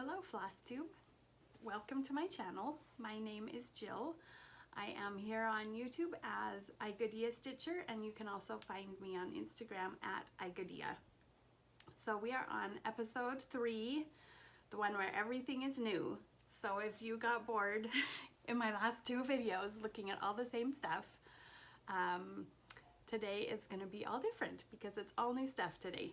Hello Floss Tube, welcome to my channel. My name is Jill. I am here on YouTube as iGoodea Stitcher, and you can also find me on Instagram at iGoodea. So we are on episode 3, the one where everything is new. So if you got bored in my last 2 videos looking at all the same stuff, today is going to be all different because it's all new stuff today.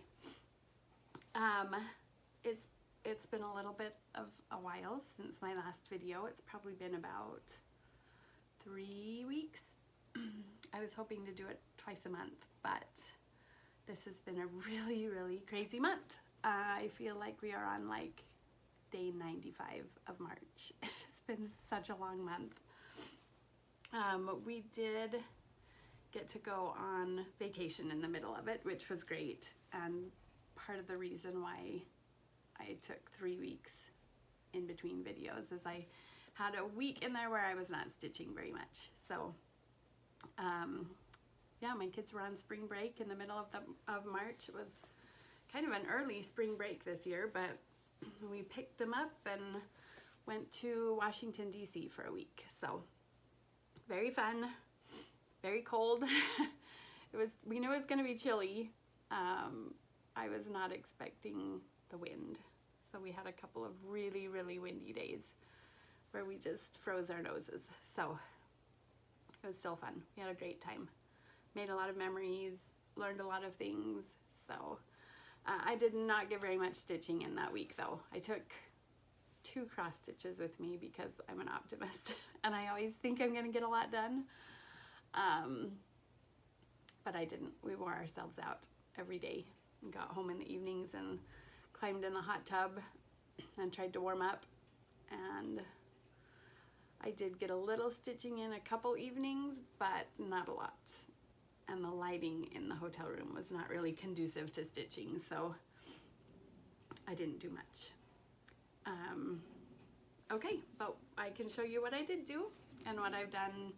It's been a little bit of a while since my last video. It's probably been about 3 weeks. I was hoping to do it twice a month, but this has been a really crazy month. I feel like we are on like day 95 of March. It's been such a long month. We did get to go on vacation in the middle of it, which was great, and part of the reason why I took 3 weeks in between videos is I had a week in there where I was not stitching very much. So yeah, my kids were on spring break in the middle of March. It was kind of an early spring break this year, but we picked them up and went to Washington DC for a week. So very fun, very cold. We knew it was going to be chilly. I was not expecting the wind. So we had a couple of really windy days where we just froze our noses. So it was still fun. We had a great time. Made a lot of memories, learned a lot of things. So I did not get very much stitching in that week though. I took 2 cross stitches with me because I'm an optimist and I always think I'm gonna get a lot done. But I didn't. We wore ourselves out every day and got home in the evenings and climbed in the hot tub and tried to warm up, and I did get a little stitching in a couple evenings, but not a lot. And the lighting in the hotel room was not really conducive to stitching, so I didn't do much. Okay, but I can show you what I did do and what I've done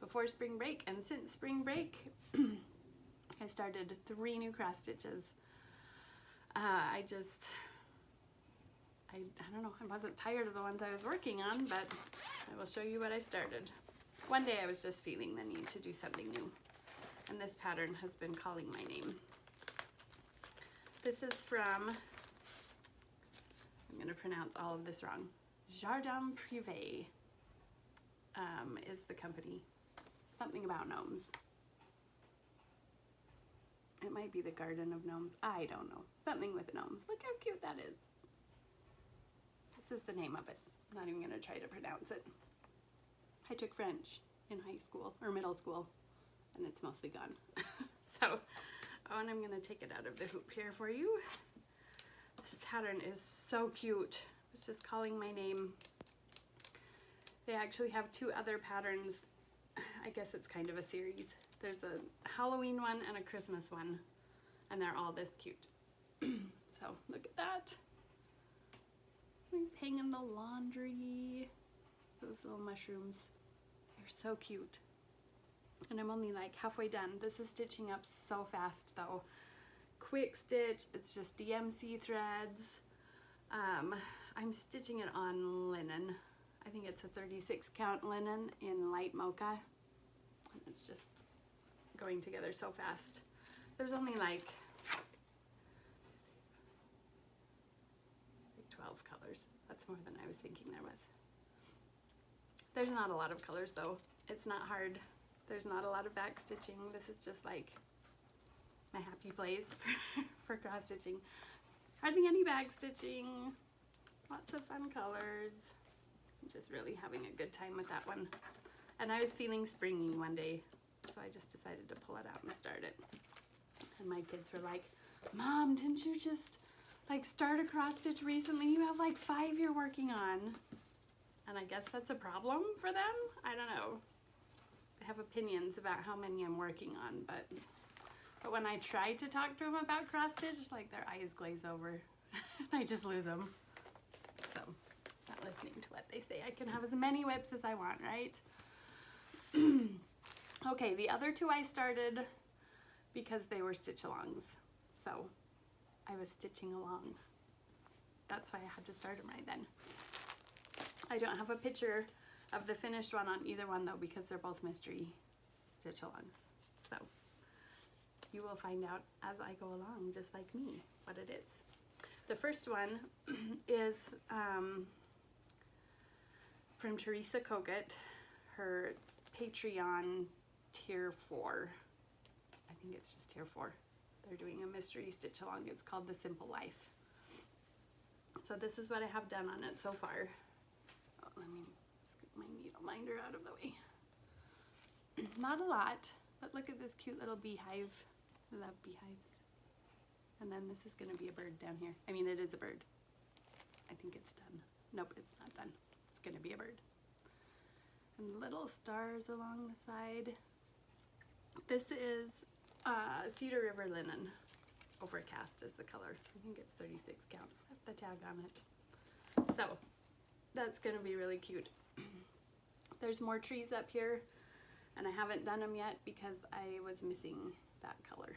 before spring break and since spring break. I started 3 new cross stitches. I don't know, I wasn't tired of the ones I was working on, but I will show you what I started. One day I was just feeling the need to do something new, and this pattern has been calling my name. This is from, I'm going to pronounce all of this wrong, Jardin Privé is the company. Something about gnomes. It might be the Garden of Gnomes. I don't know. Something with gnomes. Look how cute that is. This is the name of it. I'm not even going to try to pronounce it. I took French in high school or middle school, and it's mostly gone. So, and I'm going to take it out of the hoop here for you. This pattern is so cute. It's just calling my name. They actually have 2 other patterns. I guess it's kind of a series. There's a Halloween one and a Christmas one, and they're all this cute. So look at that. He's hanging the laundry. Those little mushrooms. They're so cute. And I'm only like halfway done. This is stitching up so fast though. Quick stitch. It's just DMC threads. I'm stitching it on linen. I think it's a 36 count linen in light mocha. It's just going together so fast. There's only like 12 colors. That's more than I was thinking there was. There's not a lot of colors though. It's not hard. There's not a lot of back stitching. This is just like my happy place for cross stitching. Hardly any back stitching. Lots of fun colors. I'm just really having a good time with that one. And I was feeling springy one day, so I just decided to pull it out and start it. And my kids were like, Mom, didn't you just like start a cross stitch recently? You have like 5 you're working on. And I guess that's a problem for them? I don't know. I have opinions about how many I'm working on, but when I try to talk to them about cross stitch, like their eyes glaze over. I just lose them. So, not listening to what they say. I can have as many whips as I want, right? Okay, the other 2 I started because they were stitch alongs. So I was stitching along. that's why I had to start them right then. I don't have a picture of the finished one on either one though, because they're both mystery stitch alongs. So you will find out as I go along, just like me, what it is. The first one is from Teresa Kogut, her Patreon tier 4. I think it's just tier 4. They're doing a mystery stitch along. It's called The Simple Life. So this is what I have done on it so far. Oh, let me scoot my needle minder out of the way. Not a lot, but look at this cute little beehive. I love beehives. And then this is going to be a bird down here. I mean, it is a bird. I think it's done. Nope, it's not done. It's going to be a bird. And little stars along the side. This is Cedar River Linen. Overcast is the color. I think it's 36 count. I have the tag on it. So that's going to be really cute. There's more trees up here, and I haven't done them yet because I was missing that color.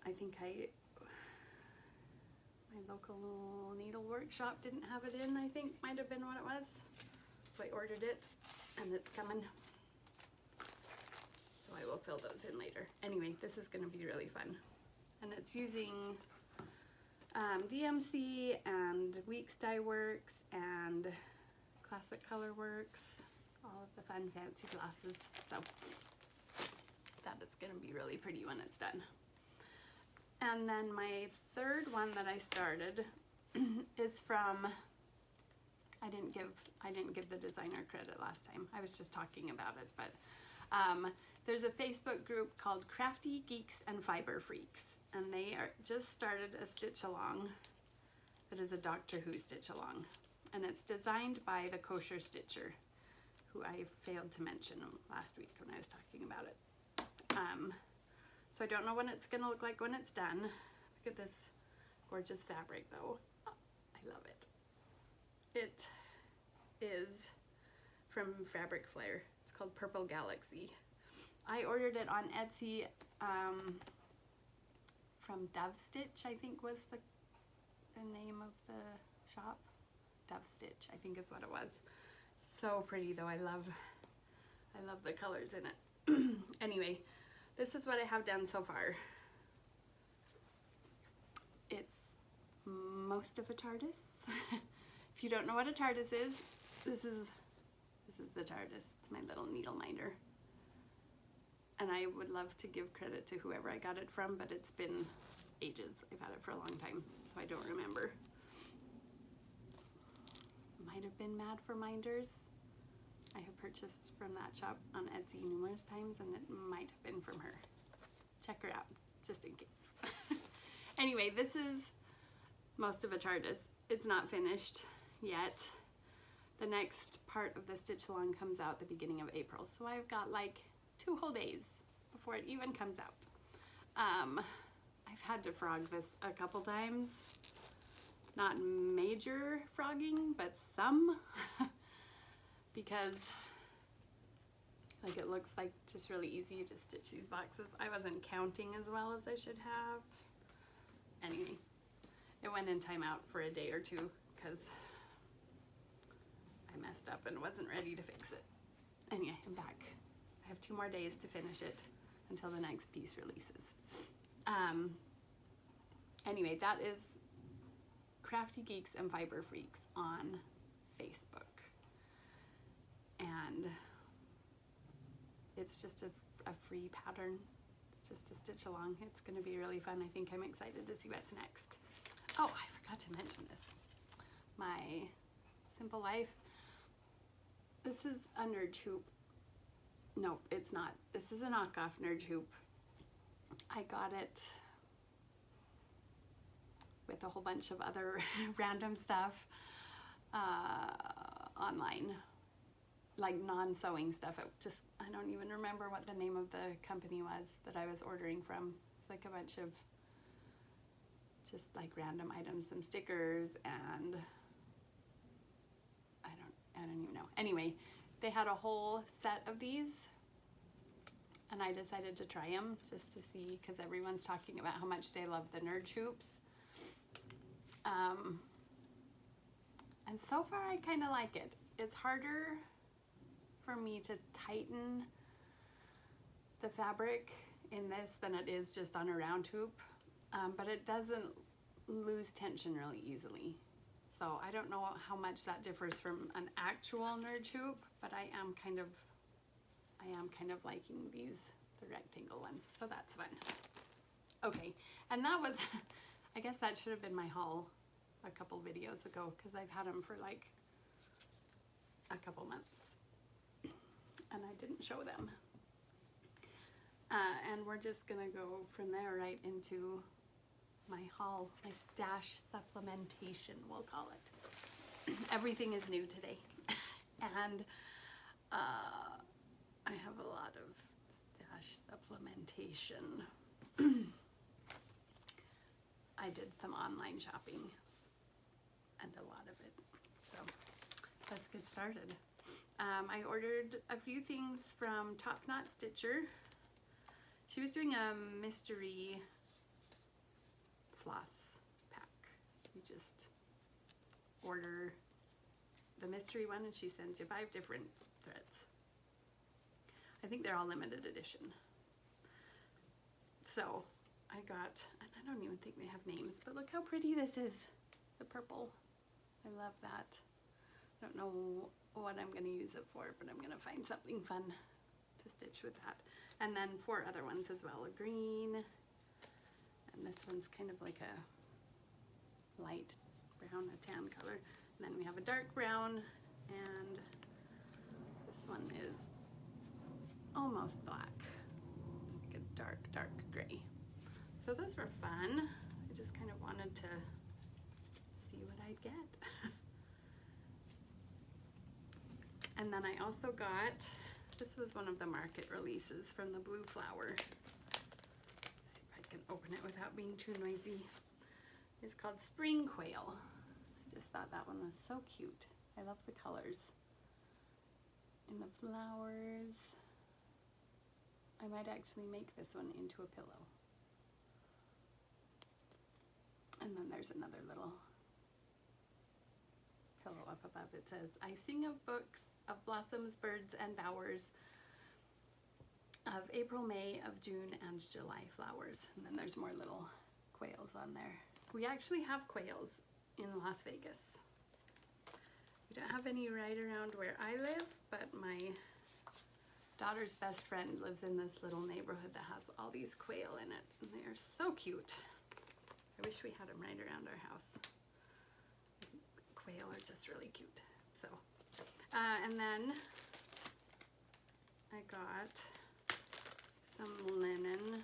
I think my local needle workshop didn't have it in, I think might have been what it was. So I ordered it and it's coming. So I will fill those in later. Anyway, this is going to be really fun. And it's using DMC and Weeks Dye Works and Classic Color Works, all of the fun fancy glosses. So that is going to be really pretty when it's done. And then my third one that I started is from, I didn't give the designer credit last time. I was just talking about it, but there's a Facebook group called Crafty Geeks and Fiber Freaks, and they just started a stitch along that is a Doctor Who stitch along, and it's designed by the Kosher Stitcher, who I failed to mention last week when I was talking about it. So I don't know what it's gonna look like when it's done. Look at this gorgeous fabric though. Oh, I love it. It is from Fabric Flare. It's called Purple Galaxy. I ordered it on Etsy from Dove Stitch, I think was the name of the shop. Dove Stitch, I think is what it was. So pretty though. I love the colors in it. Anyway, this is what I have done so far. It's most of a TARDIS. If you don't know what a TARDIS is, this is the TARDIS. It's my little needle minder. And I would love to give credit to whoever I got it from, but it's been ages. I've had it for a long time, so I don't remember. Might have been Mad for Minders. I have purchased from that shop on Etsy numerous times, and it might have been from her. Check her out, just in case. Anyway, this is most of a TARDIS. It's not finished yet. The next part of the stitch along comes out the beginning of April, so I've got like 2 whole days before it even comes out. I've had to frog this a couple times. Not major frogging, but some. Because like it looks like just really easy to stitch these boxes. I wasn't counting as well as I should have. Anyway, it went in timeout for a day or two because I messed up and wasn't ready to fix it. Anyway, I'm back. I have 2 more days to finish it until the next piece releases. Anyway, that is Crafty Geeks and Fiber Freaks on Facebook. And it's just a free pattern. It's just a stitch along. It's going to be really fun. I think I'm excited to see what's next. Oh, I forgot to mention this. My Simple Life. This is a Nerd Hoop. No, it's not. This is a knockoff Nerd Hoop. I got it with a whole bunch of other random stuff online. Like non-sewing stuff. I don't even remember what the name of the company was that I was ordering from. It's like a bunch of just like random items, some stickers, and I don't even know. Anyway, they had a whole set of these, and I decided to try them just to see, because everyone's talking about how much they love the Nerd Hoops. And so far I kind of like it. It's harder for me to tighten the fabric in this than it is just on a round hoop, but it doesn't lose tension really easily. So I don't know how much that differs from an actual nerd hoop, but I am kind of liking the rectangle ones, so that's fun. Okay, and that was, I guess that should have been my haul a couple videos ago, because I've had them for like a couple months and I didn't show them. And we're just gonna go from there right into my haul, my stash supplementation, we'll call it. Everything is new today. And I have a lot of stash supplementation. I did some online shopping and a lot of it. So let's get started. I ordered a few things from Top Knot Stitcher. She was doing a mystery floss pack. You just order the mystery one and she sends you 5 different threads. I think they're all limited edition. So I got, and I don't even think they have names, but look how pretty this is. The purple. I love that. I don't know what I'm going to use it for, but I'm going to find something fun to stitch with that. And then 4 other ones as well. A green, and this one's kind of like a light brown, a tan color. And then we have a dark brown, and this one is almost black. It's like a dark, dark gray. So those were fun. I just kind of wanted to see what I'd get. And then I also got, this was one of the market releases from the Blue Flower. Let's see if I can open it without being too noisy. It's called Spring Quail. I just thought that one was so cute. I love the colors. And the flowers. I might actually make this one into a pillow. And then there's another little pillow up above. It says, I sing of books, of blossoms, birds, and bowers, of April, May, of June, and July flowers. And then there's more little quails on there. We actually have quails in Las Vegas. We don't have any right around where I live, but my daughter's best friend lives in this little neighborhood that has all these quail in it, and they are so cute. I wish we had them right around our house. Quail are just really cute. So, and then I got some linen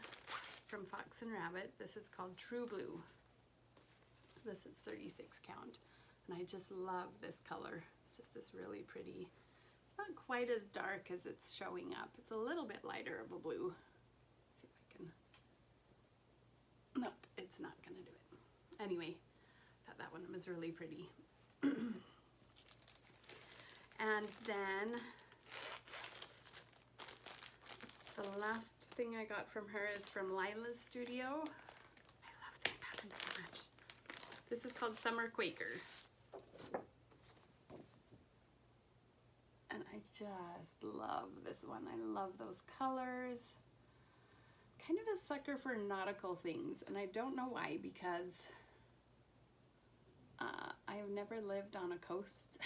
from Fox and Rabbit. This is called True Blue. This is 36 count, and I just love this color. It's just this really pretty. It's not quite as dark as it's showing up. It's a little bit lighter of a blue. Let's see if I can. Nope, it's not gonna do it. Anyway, I thought that one was really pretty. And then the last thing I got from her is from Lila's Studio. I love this pattern so much. This is called Summer Quakers. And I just love this one. I love those colors. Kind of a sucker for nautical things, and I don't know why, because I have never lived on a coast.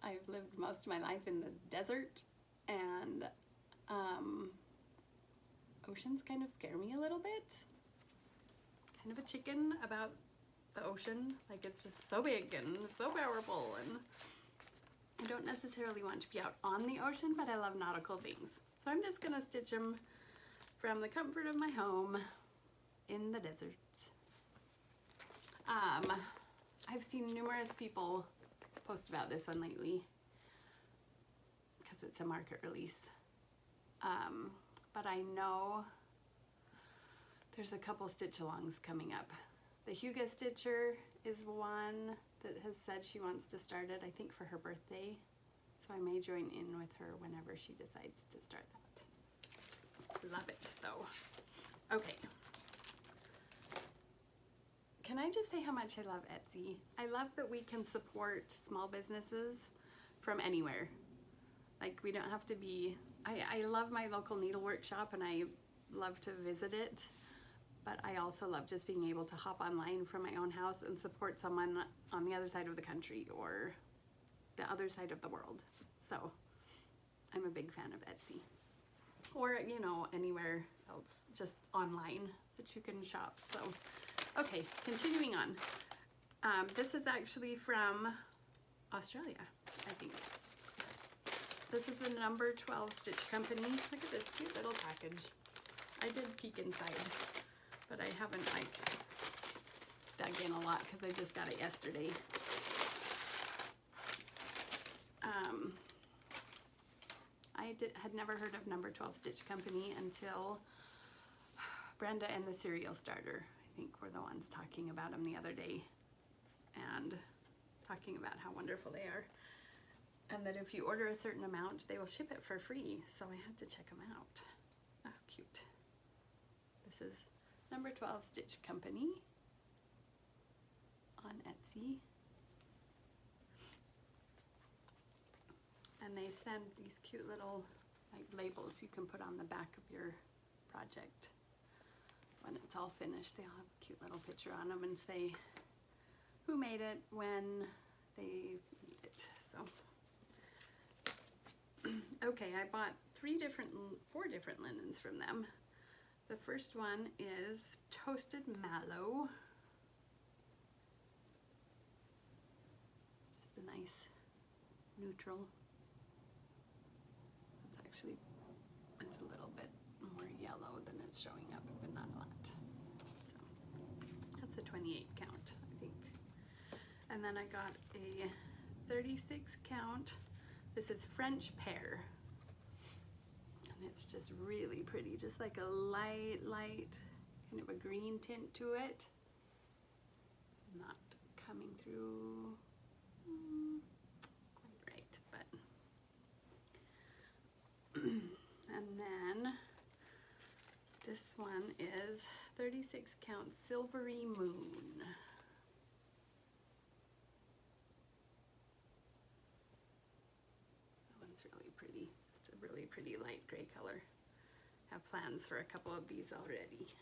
I've lived most of my life in the desert, and oceans kind of scare me a little bit. Kind of a chicken about the ocean. Like, it's just so big and so powerful, and I don't necessarily want to be out on the ocean, but I love nautical things. So I'm just gonna stitch them from the comfort of my home in the desert. I've seen numerous people post about this one lately because it's a market release. But I know there's a couple stitch-alongs coming up. The Huga Stitcher is one that has said she wants to start it, I think for her birthday. So I may join in with her whenever she decides to start that. Love it though. Okay. can I just say how much I love Etsy? I love that we can support small businesses from anywhere. Like, we don't have to be, I love my local needlework shop and I love to visit it, but I also love just being able to hop online from my own house and support someone on the other side of the country or the other side of the world. So I'm a big fan of Etsy. Or, you know, anywhere else, just online that you can shop. So, okay, continuing on. This is actually from Australia, I think. This is the number 12 Stitch Company. Look at this cute little package. I did peek inside, but I haven't like dug in a lot because I just got it yesterday. Had never heard of number 12 Stitch Company until Brenda and the Cereal Starter, I think, were the ones talking about them the other day and talking about how wonderful they are. And that if you order a certain amount, they will ship it for free. So I had to check them out. Oh, cute. This is number 12 Stitch Company on Etsy. And they send these cute little like labels you can put on the back of your project. When it's all finished, they all have a cute little picture on them and say who made it, when they made it. So, okay, I bought four different linens from them. The first one is Toasted Mallow. It's just a nice neutral. It's a little bit more yellow than it's showing up, but not a lot. So that's a 28 count, I think. And then I got a 36 count. This is French Pear. And it's just really pretty, just like a light kind of a green tint to it. It's not coming through quite right, but and then this one is 36 count Silvery Moon. That one's really pretty. Just a really pretty light gray color. Have plans for a couple of these already.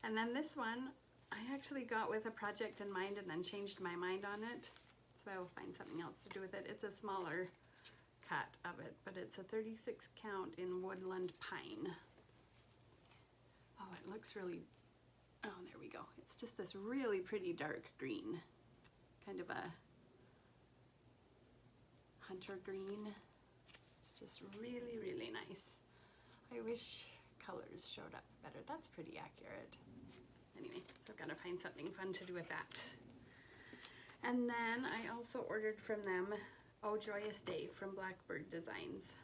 And then this one I actually got with a project in mind and then changed my mind on it. So I will find something else to do with it. It's a smaller cut of it, but it's a 36 count in Woodland Pine. Oh, it looks really, oh, there we go. It's just this really pretty dark green, kind of a hunter green. It's just really, really nice. I wish colors showed up better. That's pretty accurate. Anyway, so I've got to find something fun to do with that. And then I also ordered from them Oh Joyous Day from Blackbird Designs.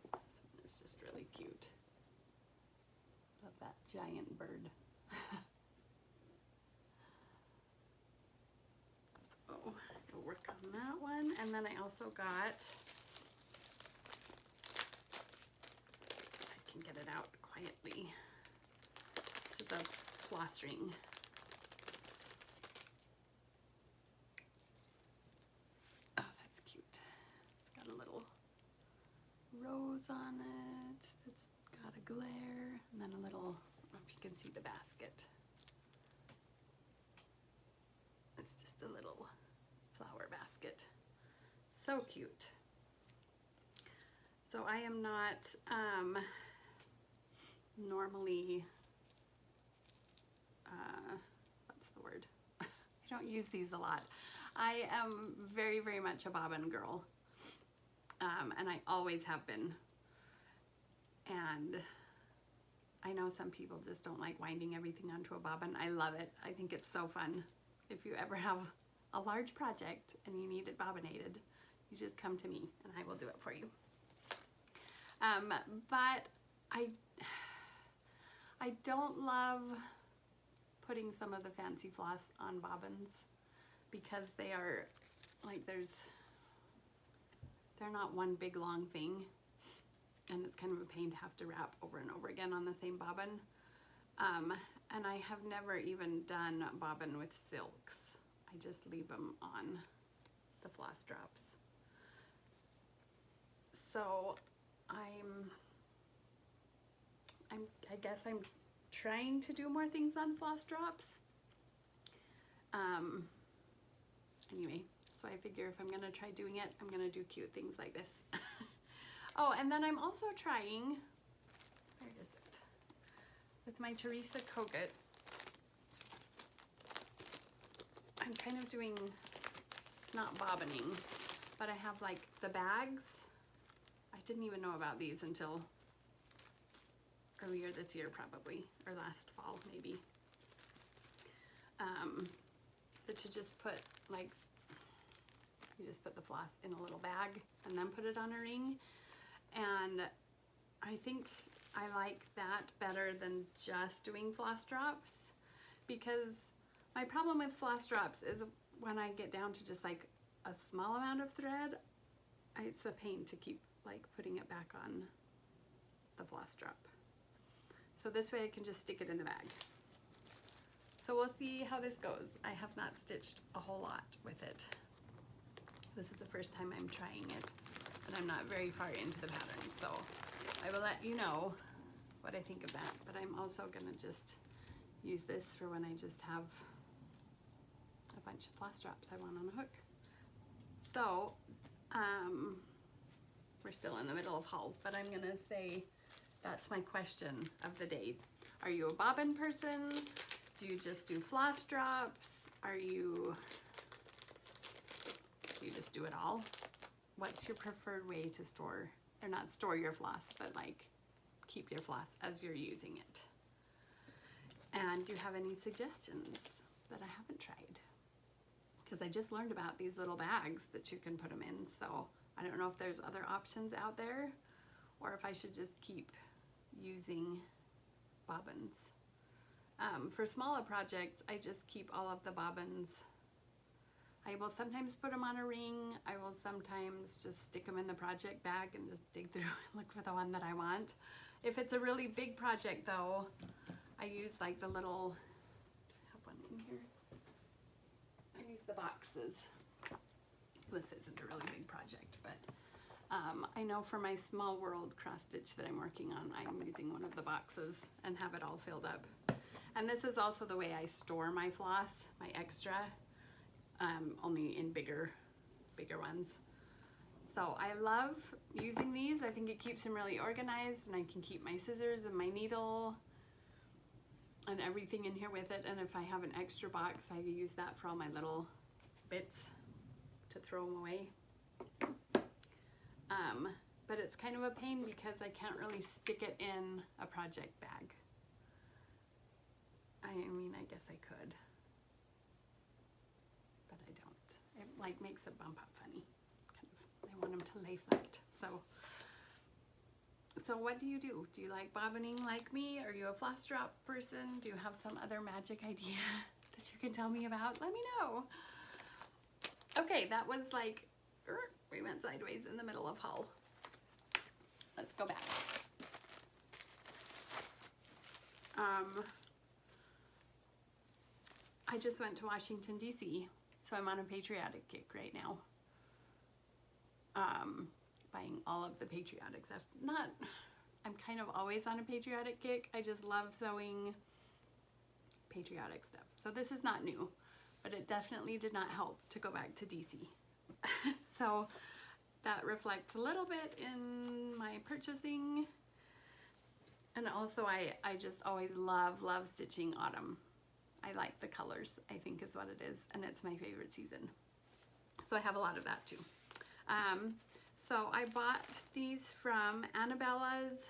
This one is just really cute. Love that giant bird. So we'll work on that one. And then I also got, I can get it out quietly. This is a floss ring. Rose on it. It's got a glare and then a little, I don't know if you can see the basket. It's just a little flower basket. So cute. So I am not normally, what's the word? I don't use these a lot. I am very, very much a bobbin girl. And I always have been. And I know some people just don't like winding everything onto a bobbin. I love it. I think it's so fun. If you ever have a large project and you need it bobbinated, you just come to me and I will do it for you. But I don't love putting some of the fancy floss on bobbins because they are like they're not one big long thing, and it's kind of a pain to have to wrap over and over again on the same bobbin. And I have never even done bobbin with silks. I just leave them on the floss drops. So I guess I'm trying to do more things on floss drops. Anyway, so I figure if I'm gonna try doing it, I'm gonna do cute things like this. Oh, and then I'm also trying, where is it? With my Teresa Kogut, I'm kind of doing, not bobbining, but I have like the bags. I didn't even know about these until earlier this year probably, or last fall maybe. That you just put like, you just put the floss in a little bag and then put it on a ring. And I think I like that better than just doing floss drops, because my problem with floss drops is when I get down to just like a small amount of thread, it's a pain to keep like putting it back on the floss drop. So this way I can just stick it in the bag. So we'll see how this goes. I have not stitched a whole lot with it. This is the first time I'm trying it, and I'm not very far into the pattern, so I will let you know what I think of that. But I'm also gonna just use this for when I just have a bunch of floss drops I want on a hook. So we're still in the middle of haul, but I'm gonna say that's my question of the day. Are you a bobbin person? Do you just do floss drops? Do you just do it all? What's your preferred way to store, or not store your floss, but like keep your floss as you're using it? And do you have any suggestions that I haven't tried? Because I just learned about these little bags that you can put them in, so I don't know if there's other options out there, or if I should just keep using bobbins. For smaller projects, I just keep all of the bobbins. I will sometimes put them on a ring. I will sometimes just stick them in the project bag and just dig through and look for the one that I want. If it's a really big project though, I use like the little, I have one in here. I use the boxes. This isn't a really big project, but I know for my small world cross stitch that I'm working on, I'm using one of the boxes and have it all filled up. And this is also the way I store my floss, my extra, only in bigger ones. So I love using these. I think it keeps them really organized, and I can keep my scissors and my needle and everything in here with it. And if I have an extra box, I use that for all my little bits to throw them away. But it's kind of a pain because I can't really stick it in a project bag. I mean, I guess I could, but I don't. It like makes it bump up funny. Kind of, I want them to lay flat. So what do you do? Do you like bobbining like me? Are you a floss drop person? Do you have some other magic idea that you can tell me about? Let me know. Okay, that was like, we went sideways in the middle of haul. Let's go back. I just went to Washington, D.C., so I'm on a patriotic kick right now. Buying all of the patriotic stuff. I'm kind of always on a patriotic kick. I just love sewing patriotic stuff. So this is not new, but it definitely did not help to go back to D.C. So that reflects a little bit in my purchasing. And also I just always love stitching autumn. I like the colors, I think is what it is, and it's my favorite season. So I have a lot of that too. So I bought these from Annabellas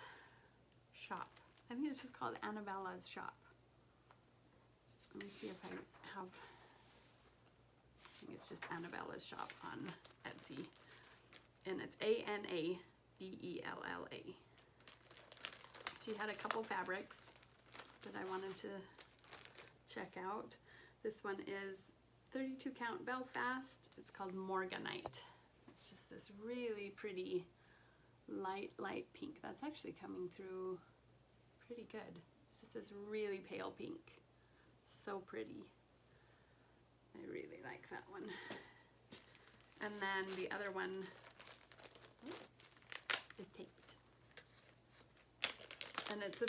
Shop. I think it's just called Annabellas Shop. Let me see if I have, I think it's just Annabellas Shop on Etsy. And it's Annabella. She had a couple fabrics that I wanted to check out. This one is 32 count Belfast. It's called Morganite. It's just this really pretty light pink. That's actually coming through pretty good. It's Just this really pale pink. So pretty. I really like that one. And then the other one is taped. And it's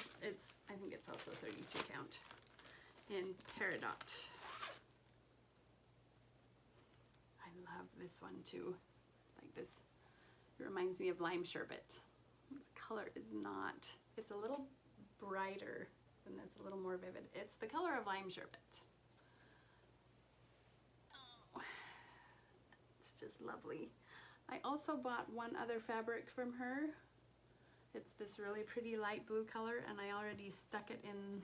I think it's also 32 count in Peridot. I love this one too. Like this, it reminds me of lime sherbet. The color is not, it's a little brighter than this, a little more vivid. It's the color of lime sherbet. Oh, it's just lovely. I also bought one other fabric from her. It's this really pretty light blue color, and I already stuck it in.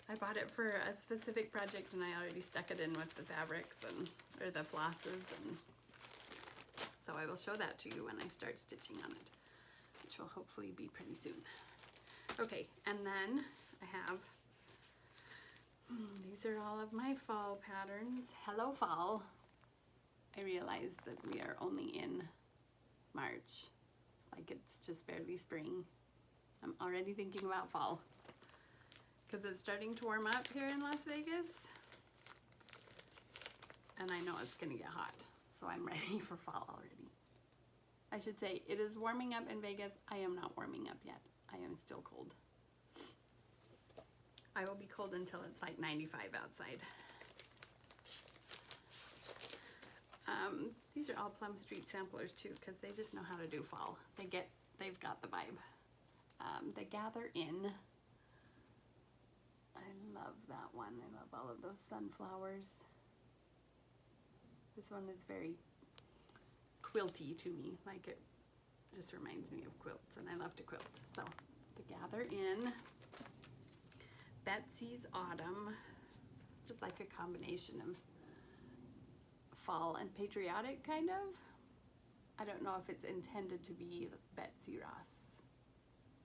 I bought it for a specific project, and I already stuck it in with the fabrics or the flosses, and so I will show that to you when I start stitching on it, which will hopefully be pretty soon. Okay, and then I have, these are all of my fall patterns. Hello fall. I realized that we are only in March. Like it's just barely spring. I'm already thinking about fall because it's starting to warm up here in Las Vegas, and I know it's gonna get hot, so I'm ready for fall already. I should say it is warming up in Vegas. I am not warming up yet. I am still cold. I will be cold until it's like 95 outside. These are all Plum Street samplers too, because they just know how to do fall. They've got the vibe. They Gather In. I love that one. I love all of those sunflowers. This one is very quilty to me. Like it just reminds me of quilts, and I love to quilt. So the Gather In. Betsy's Autumn. This is like a combination of fall and patriotic, kind of. I don't know if it's intended to be Betsy Ross,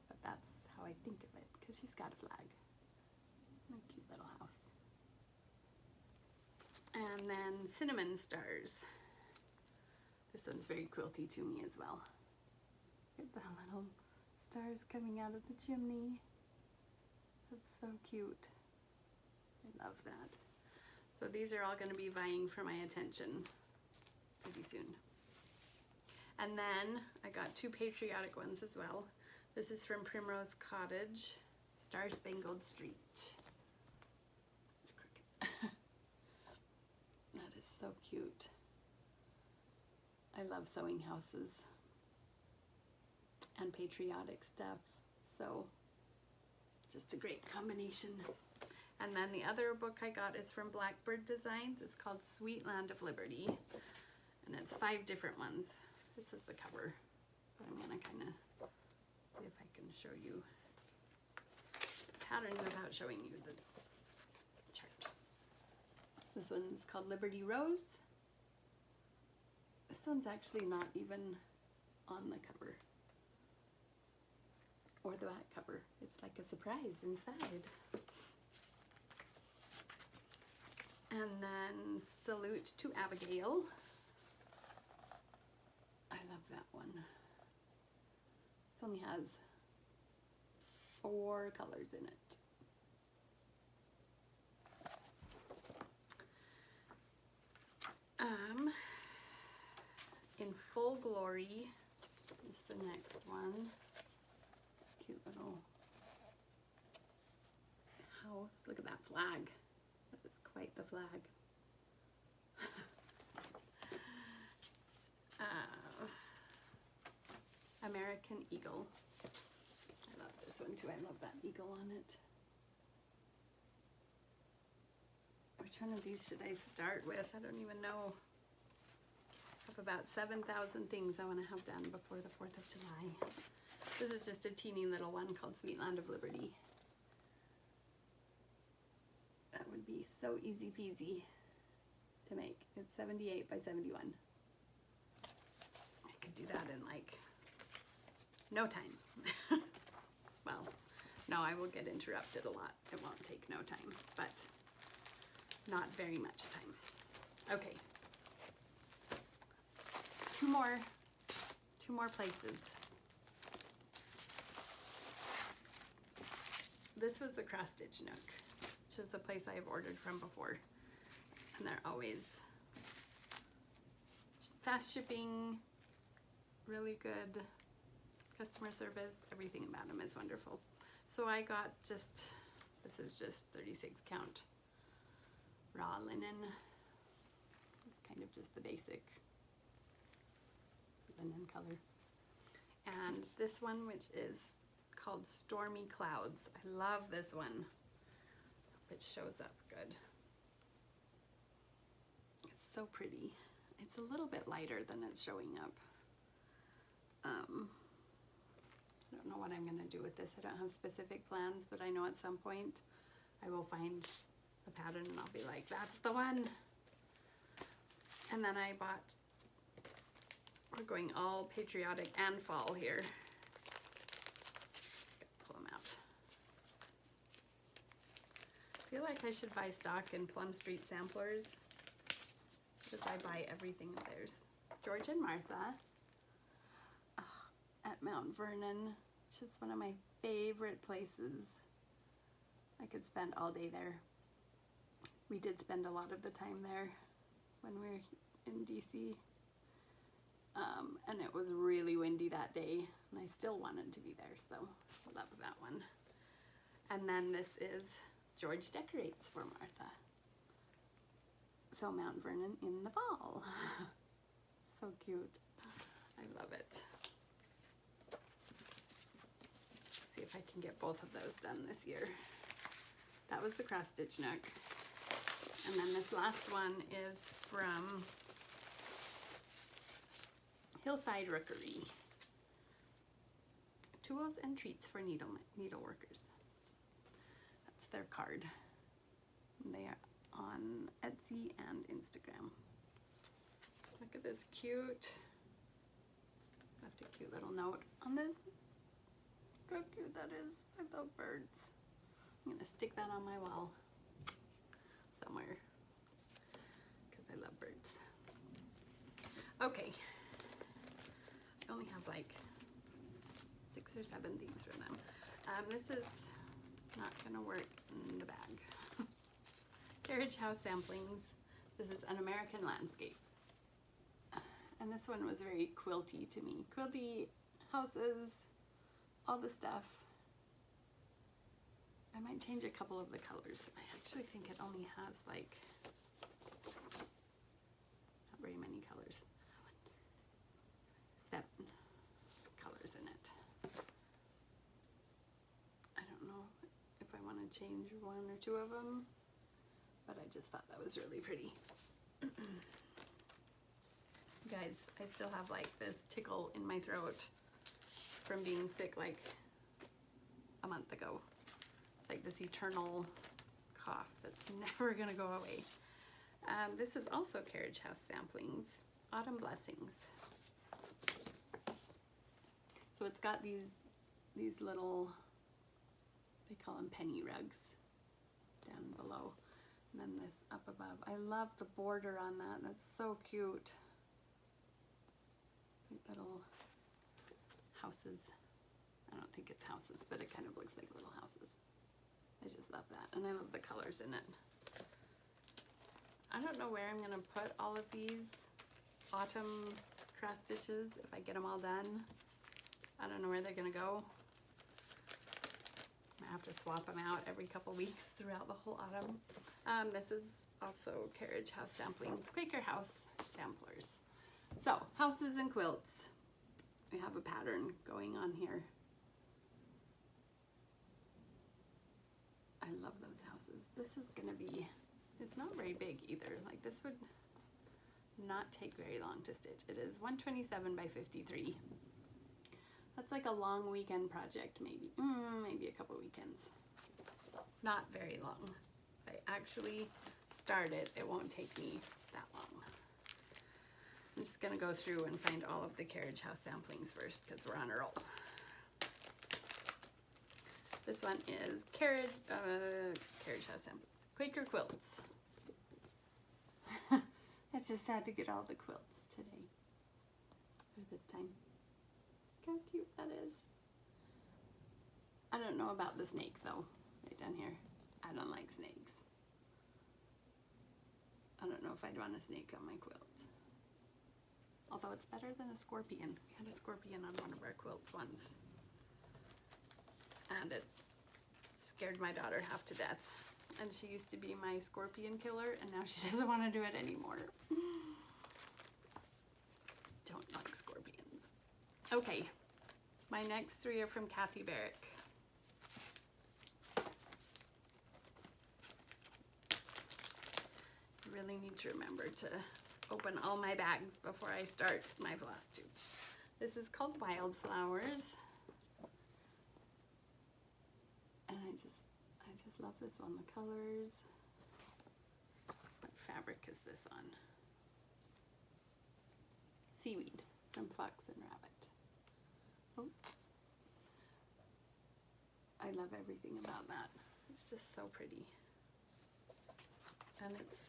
but that's how I think of it, because she's got a flag. A cute little house. And then Cinnamon Stars. This one's very quilty to me as well. Look at the little stars coming out of the chimney. That's so cute. I love that. So these are all going to be vying for my attention pretty soon. And then I got two patriotic ones as well. This is from Primrose Cottage, Star Spangled Street. It's crooked. That is so cute. I love sewing houses and patriotic stuff, so it's just a great combination. And then the other book I got is from Blackbird Designs. It's called Sweet Land of Liberty, and it's 5 different ones. This is the cover, but I'm gonna kind of see if I can show you the pattern without showing you the chart. This one's called Liberty Rose. This one's actually not even on the cover or the back cover. It's like a surprise inside. And then Salute to Abigail. I love that one. This only has 4 colors in it. In Full Glory is the next one. Cute little house. Look at that flag. That is quite the flag. American Eagle. I love this one too. I love that eagle on it. Which one of these should I start with? I don't even know. I have about 7,000 things I want to have done before the 4th of July. This is just a teeny little one called Sweet Land of Liberty. That would be so easy peasy to make. It's 78 by 71. I could do that in like no time. Well, no, I will get interrupted a lot. It won't take no time, but not very much time. Okay. Two more places. this was the Cross Stitch Nook, which is a place I've ordered from before. And they're always fast shipping, really good customer service, everything about them is wonderful. So I got just, this is just 36 count raw linen. It's kind of just the basic linen color. And this one, which is called Stormy Clouds. I love this one. It shows up good. It's so pretty. It's a little bit lighter than it's showing up. I don't know what I'm going to do with this. I don't have specific plans, but I know at some point I will find a pattern and I'll be like, that's the one. And then I bought, we're going all patriotic and fall here. Pull them out. I feel like I should buy stock in Plum Street Samplers because I buy everything of theirs. George and Martha at Mount Vernon. It's just one of my favorite places. I could spend all day there. We did spend a lot of the time there when we were in DC. And it was really windy that day, and I still wanted to be there, so I love that one. And then this is George Decorates for Martha. So Mount Vernon in the fall. So cute. I love it. See if I can get both of those done this year. That was the Cross Stitch Nook. And then this last one is from Hillside Rookery. Tools and treats for needle workers. That's their card. They are on Etsy and Instagram. Look at this cute. Left a cute little note on this. Look how cute that is. I love birds. I'm gonna stick that on my wall somewhere because I love birds. Okay. I only have like 6 or 7 things for them. This is not gonna work in the bag. Carriage House Samplings. This is An American Landscape. And this one was very quilty to me. Quilty houses, all the stuff. I might change a couple of the colors. I actually think it only has like not very many colors. 7 colors in it. I don't know if I want to change 1 or 2 of them, but I just thought that was really pretty. Guys, I still have like this tickle in my throat from being sick like a month ago. It's like this eternal cough that's never gonna go away. This is also Carriage House Samplings, Autumn Blessings. So it's got these little, they call them penny rugs down below. And then this up above. I love the border on that. That's so cute. Like little houses. I don't think it's houses, but it kind of looks like little houses. I just love that. And I love the colors in it. I don't know where I'm going to put all of these autumn cross stitches if I get them all done. I don't know where they're going to go. I have to swap them out every couple weeks throughout the whole autumn. This is also Carriage House Samplings, Quaker House Samplers. So, houses and quilts. We have a pattern going on here. I love those houses. This is going to be, it's not very big either. Like this would not take very long to stitch. It is 127 by 53. That's like a long weekend project, maybe. Maybe a couple weekends. Not very long. If I actually start it, it won't take me that long. I'm just gonna go through and find all of the Carriage House Samplings first because we're on a roll. This one is Carriage House Samplings, Quaker Quilts. I just had to get all the quilts today, or this time. Look how cute that is. I don't know about the snake though. down here. I don't like snakes. I don't know if I'd want a snake on my quilt. Although it's better than a scorpion. We had a scorpion on one of our quilts once. And it scared my daughter half to death. And she used to be my scorpion killer, and now she doesn't want to do it anymore. Don't like scorpions. Okay, my next 3 are from Kathy Barrick. Really need to remember to open all my bags before I start my floss tube. This is called Wildflowers. And I just love this one, the colors. What fabric is this on? Seaweed from Fox and Rabbit. Oh. I love everything about that. It's just so pretty. And it's,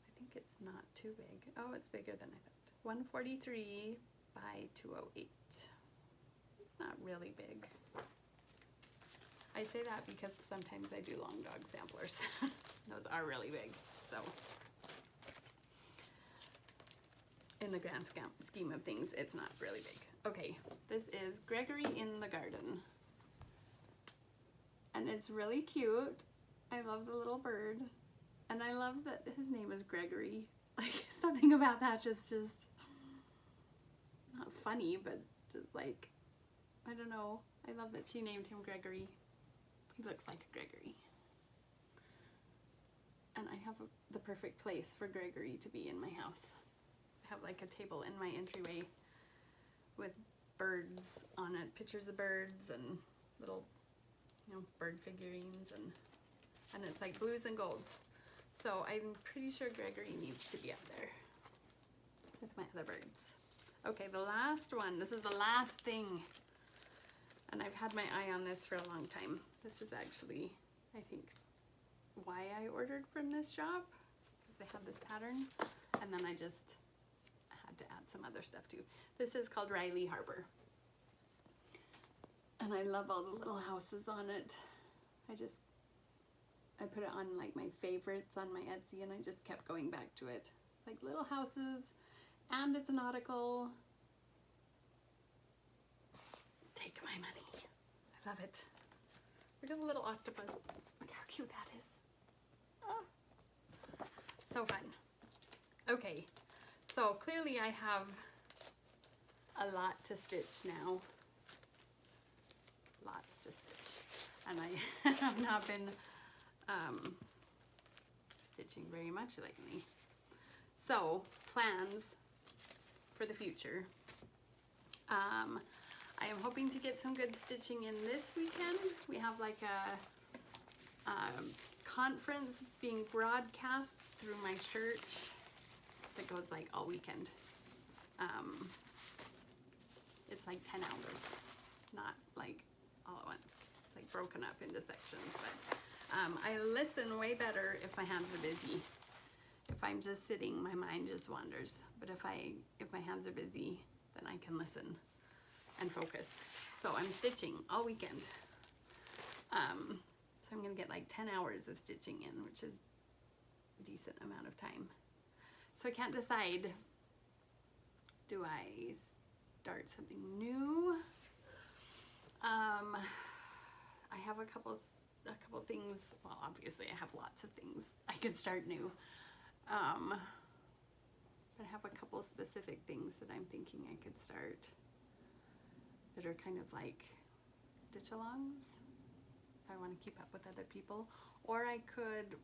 I think it's not too big. Oh, it's bigger than I thought. 143 by 208. It's not really big. I say that because sometimes I do long dog samplers. Those are really big, so. In the grand scheme of things, it's not really big. Okay, this is Gregory in the Garden. And it's really cute. I love the little bird. And I love that his name is Gregory. Like, something about that just not funny, but just like, I don't know. I love that she named him Gregory. He looks like a Gregory. And I have the perfect place for Gregory to be in my house. I have like a table in my entryway with birds on it, pictures of birds and little, you know, bird figurines, and it's like blues and golds. So I'm pretty sure Gregory needs to be up there with my other birds. Okay, the last one. This is the last thing. And I've had my eye on this for a long time. This is actually, I think, why I ordered from this shop, because they have this pattern. And then I just had to add some other stuff too. This is called Riley Harbor. And I love all the little houses on it. I put it on like my favorites on my Etsy, and I just kept going back to it. It's like little houses, and it's nautical. Take my money. I love it. Look at the little octopus. Look how cute that is. Oh. So fun. Okay, so clearly I have a lot to stitch now. Lots to stitch. And I have not been stitching very much lately. So, plans for the future. I am hoping to get some good stitching in this weekend. We have like a conference being broadcast through my church that goes like all weekend. It's like 10 hours, not like all at once. It's like broken up into sections, but I listen way better if my hands are busy. If I'm just sitting, my mind just wanders. But if my hands are busy, then I can listen and focus. So I'm stitching all weekend. So I'm gonna get like 10 hours of stitching in, which is a decent amount of time. So I can't decide, do I start something new? I have a couple things. Well, obviously I have lots of things I could start new. But I have a couple specific things that I'm thinking I could start that are kind of like stitch-alongs if I want to keep up with other people. Or I could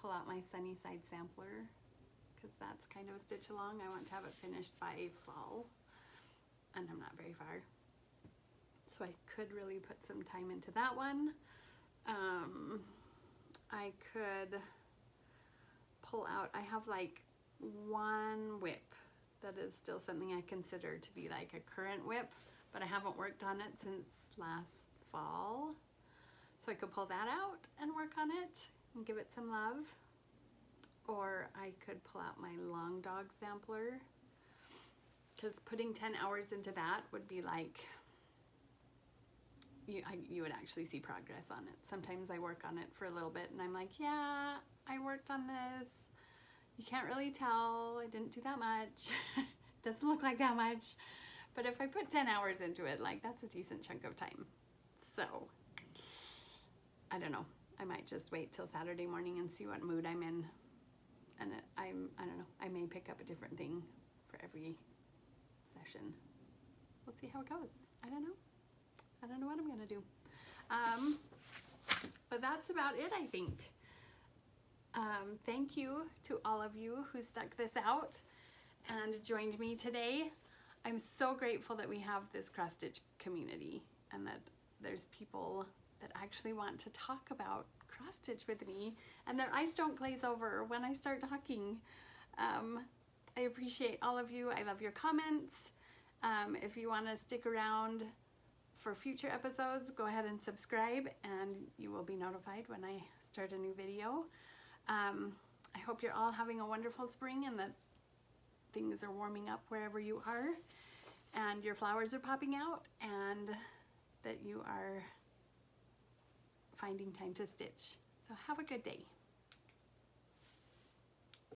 pull out my Sunnyside sampler, because that's kind of a stitch-along. I want to have it finished by fall, and I'm not very far. So I could really put some time into that one. I could pull out, I have like one whip that is still something I consider to be like a current whip, but I haven't worked on it since last fall. So I could pull that out and work on it and give it some love. Or I could pull out my long dog sampler, because putting 10 hours into that would be like you would actually see progress on it. Sometimes I work on it for a little bit and I'm like, yeah, I worked on this. You can't really tell. I didn't do that much. Doesn't look like that much. But if I put 10 hours into it, like that's a decent chunk of time. So I don't know. I might just wait till Saturday morning and see what mood I'm in. And I don't know. I may pick up a different thing for every session. We'll see how it goes. I don't know. I don't know what I'm gonna do. But that's about it, I think. Thank you to all of you who stuck this out and joined me today. I'm so grateful that we have this cross stitch community and that there's people that actually want to talk about cross stitch with me and their eyes don't glaze over when I start talking. I appreciate all of you. I love your comments. If you want to stick around for future episodes, go ahead and subscribe and you will be notified when I start a new video. I hope you're all having a wonderful spring and that things are warming up wherever you are and your flowers are popping out and that you are finding time to stitch. So have a good day.